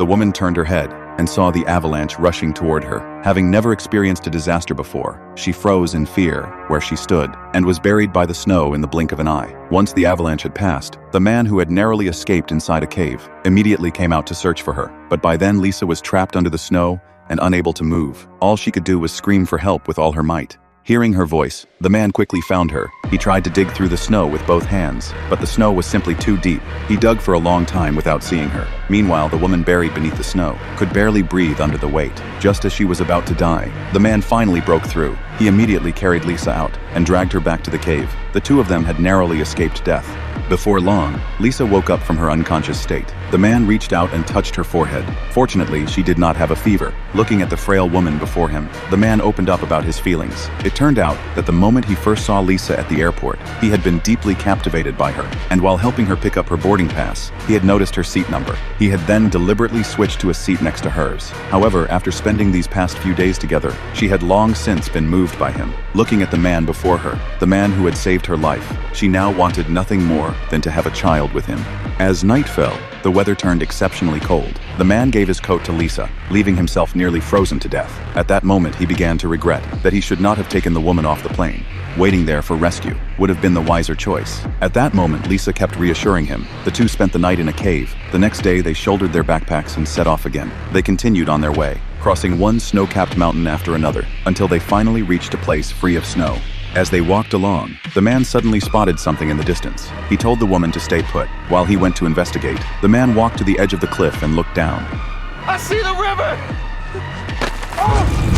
The woman turned her head and saw the avalanche rushing toward her. Having never experienced a disaster before, she froze in fear where she stood and was buried by the snow in the blink of an eye. Once the avalanche had passed, the man who had narrowly escaped inside a cave immediately came out to search for her. But by then Lisa was trapped under the snow and unable to move. All she could do was scream for help with all her might. Hearing her voice, the man quickly found her. He tried to dig through the snow with both hands, but the snow was simply too deep. He dug for a long time without seeing her. Meanwhile, the woman buried beneath the snow could barely breathe under the weight. Just as she was about to die, the man finally broke through. He immediately carried Lisa out and dragged her back to the cave. The two of them had narrowly escaped death. Before long, Lisa woke up from her unconscious state. The man reached out and touched her forehead. Fortunately, she did not have a fever. Looking at the frail woman before him, the man opened up about his feelings. It turned out that the moment he first saw Lisa at the airport, he had been deeply captivated by her. And while helping her pick up her boarding pass, he had noticed her seat number. He had then deliberately switched to a seat next to hers. However, after spending these past few days together, she had long since been moved by him. Looking at the man before her, the man who had saved her life, she now wanted nothing more than to have a child with him. As night fell, the weather turned exceptionally cold. The man gave his coat to Lisa, leaving himself nearly frozen to death. At that moment, he began to regret that he should not have taken the woman off the plane. Waiting there for rescue would have been the wiser choice. At that moment, Lisa kept reassuring him. The two spent the night in a cave. The next day, they shouldered their backpacks and set off again. They continued on their way, crossing one snow-capped mountain after another, until they finally reached a place free of snow. As they walked along, the man suddenly spotted something in the distance. He told the woman to stay put. While he went to investigate, the man walked to the edge of the cliff and looked down. I see the river! Oh!